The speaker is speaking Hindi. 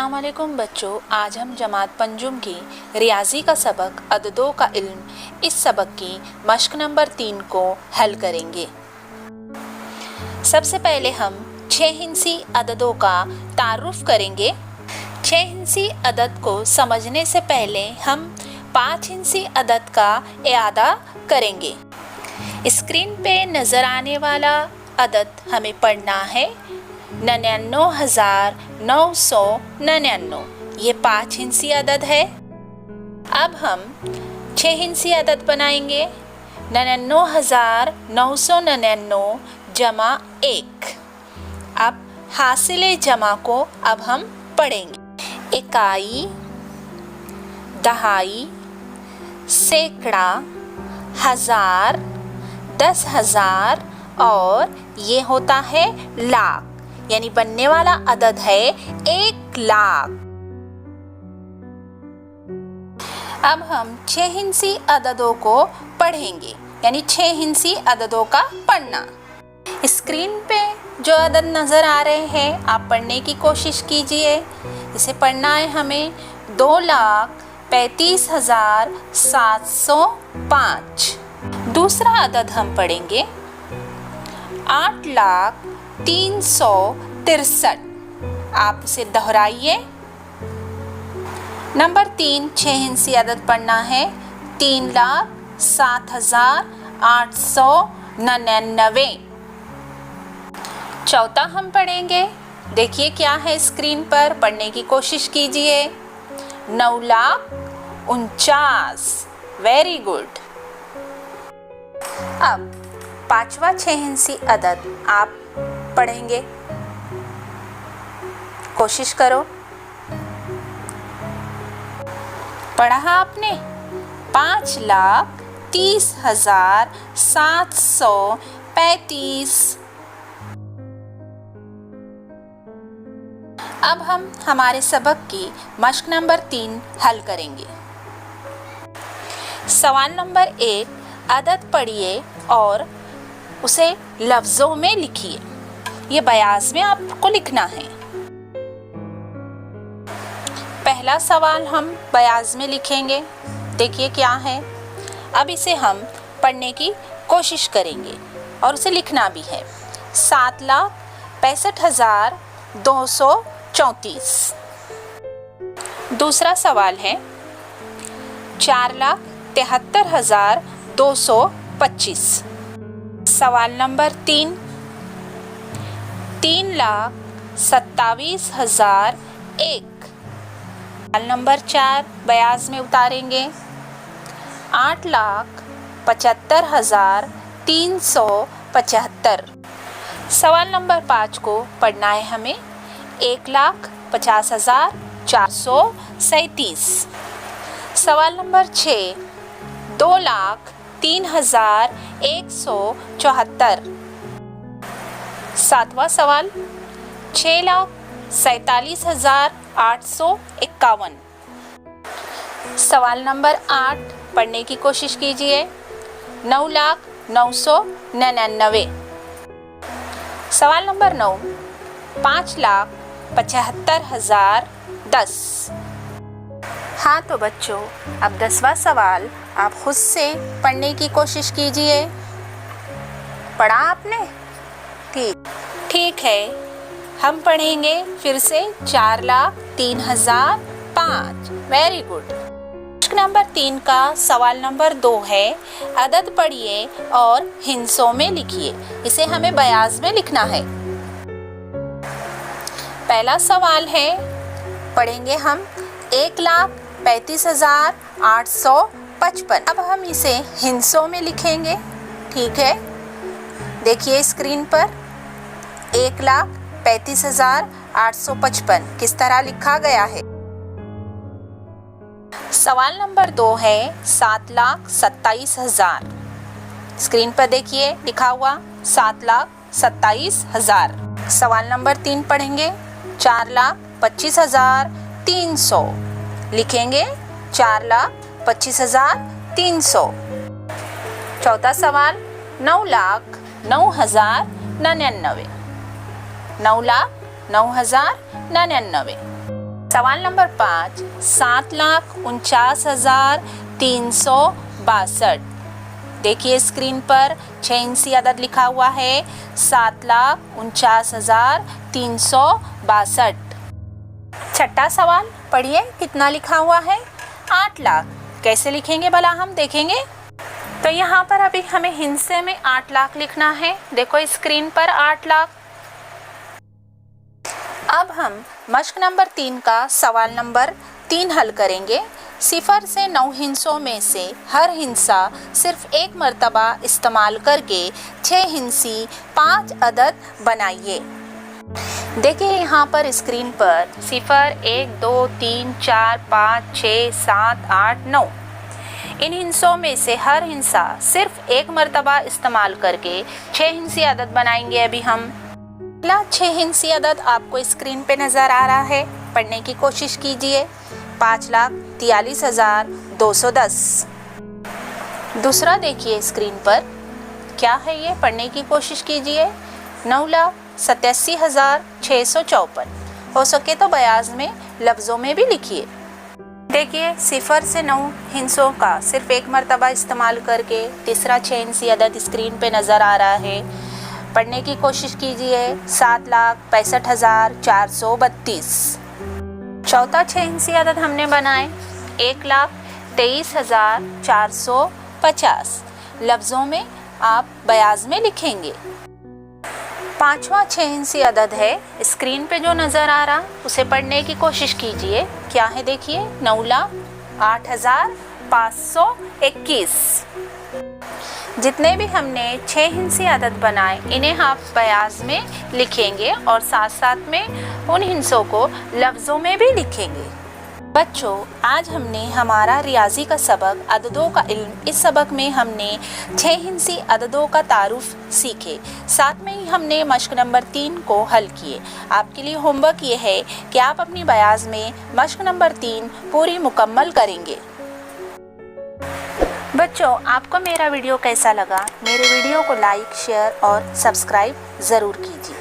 अस्सलामुअलैकुम बच्चों, आज हम जमात पंजुम की रियाजी का सबक अददों का इल्म इस सबक की मश्क नंबर 3 को हल करेंगे। सबसे पहले हम 6 हिंसी अददों का तारुफ करेंगे। 6 हिंसी अदद को समझने से पहले हम 5 हिंसी अदद का इआदा करेंगे। स्क्रीन पे नज़र आने वाला अदद हमें पढ़ना है 99,999। ये 5 हिंसी अदद है। अब हम 6 हिंसी अदद बनाएंगे 99,999 जमा 1। अब हासिले जमा को अब हम पढ़ेंगे। इकाई, दहाई, सैकड़ा, हजार, 10,000 और ये होता है लाख, यानी बनने वाला अदद है 1,00,000। अब हम 6 हिंसी अददों को पढ़ेंगे, यानी 6 हिंसी अददों का पढ़ना। स्क्रीन पे जो अदद नज़र आ रहे हैं आप पढ़ने की कोशिश कीजिए। इसे पढ़ना है हमें 2,35,705। दूसरा अदद हम पढ़ेंगे 8,03,63। आप इसे दोहराइए। नंबर 3 6 हिंसी अदद पढ़ना है 3,07,899। चौथा हम पढ़ेंगे, देखिए क्या है स्क्रीन पर, पढ़ने की कोशिश कीजिए। 9,49,000। Very good. अब पांचवा 6 हिंसी अदद आप पढ़ेंगे, कोशिश करो। पढ़ा आपने 5,30,735। अब हम हमारे सबक की मश्क नंबर 3 हल करेंगे। सवाल नंबर 1, अदद पढ़िए और उसे लफ्ज़ों में लिखिए। ये बयाज में आपको लिखना है। पहला सवाल हम बयाज में लिखेंगे, देखिए क्या है। अब इसे हम पढ़ने की कोशिश करेंगे और उसे लिखना भी है। 7,65,234। दूसरा सवाल है 4,73,225। सवाल नंबर 3, 3,27,001। सवाल नंबर 4 बयाज में उतारेंगे 8,75,375। सवाल नंबर 5 को पढ़ना है हमें 1,50,437। सवाल नंबर 6 2,03,174। सातवां सवाल 6,47,851। सवाल नंबर 8 पढ़ने की कोशिश कीजिए 9,09,99। सवाल नंबर 9 5,75,010। हाँ तो बच्चों, अब 10वां सवाल आप खुद से पढ़ने की कोशिश कीजिए। पढ़ा आपने? ठीक है, हम पढ़ेंगे फिर से 4,03,005। Very good. नंबर 3 का सवाल नंबर 2 है, अदद पढ़िए और हिंसों में लिखिए। इसे हमें बयाज में लिखना है। पहला सवाल है, पढ़ेंगे हम 1,35,855। अब हम इसे हिंसों में लिखेंगे, ठीक है। देखिए स्क्रीन पर 1,35,855 किस तरह लिखा गया है। सवाल नंबर 2 है 7,27,000। स्क्रीन पर देखिए लिखा हुआ 7,27,000। सवाल नंबर 3 पढ़ेंगे 4,25,300। लिखेंगे 4,25,300। चौथा सवाल 9,09,099। 9,09,099। सवाल नंबर 5, 7,49,362। देखिए स्क्रीन पर 6 इंची अदद लिखा हुआ है, 7,49,362। छठा सवाल पढ़िए, कितना लिखा हुआ है? 8 लाख। कैसे लिखेंगे भला, हम देखेंगे। तो यहाँ पर अभी हमें हिंसे में 8 लाख लिखना है। देखो स्क्रीन पर 8 लाख। अब हम मश्क नंबर 3 का सवाल नंबर 3 हल करेंगे। 0 से 9 हिंसों में से हर हिंसा सिर्फ एक मर्तबा इस्तेमाल करके 6 हिंसी 5 अदद बनाइए। देखिए यहाँ पर स्क्रीन पर 0, 1, 2, 3, 4, 5, 6, 7, 8, 9 इन हिंसों में से हर हिंसा सिर्फ एक मर्तबा इस्तेमाल करके 6 हिंसी अदद बनाएंगे। अभी हम 6 हिंसी अदद आपको स्क्रीन पे नज़र आ रहा है, पढ़ने की कोशिश कीजिए। 5,43,210। दूसरा देखिए स्क्रीन पर क्या है, ये पढ़ने की कोशिश कीजिए। 9,87,654। हो सके तो बयाज में लफ्ज़ों में भी लिखिए। देखिए 0 से 9 हिंसों का सिर्फ एक मर्तबा इस्तेमाल करके तीसरा 6 हिंसी अदद स्क्रीन पे नज़र आ रहा है, पढ़ने की कोशिश कीजिए। 7,65,432। चौथा 6 हिंसी अदद हमने बनाए 1,23,450। लफ्ज़ों में आप बयाज में लिखेंगे। पांचवा 6 हिंसी अदद है, स्क्रीन पे जो नज़र आ रहा उसे पढ़ने की कोशिश कीजिए। क्या है देखिए, 9,08,521। जितने भी हमने 6 हिंसी अदद बनाए इन्हें आप बयाज में लिखेंगे और साथ साथ में उन हिंसों को लफ्ज़ों में भी लिखेंगे। बच्चों, आज हमने हमारा रियाजी का सबक अददों का इल्म, इस सबक में हमने 6 हिंसी अददों का तारुफ सीखे। साथ में ही हमने मश्क नंबर 3 को हल किए। आपके लिए होमवर्क ये है कि आप अपनी बयाज में मश्क नंबर 3 पूरी मुकम्मल करेंगे। बच्चों, आपको मेरा वीडियो कैसा लगा? मेरे वीडियो को लाइक, शेयर और सब्सक्राइब ज़रूर कीजिए।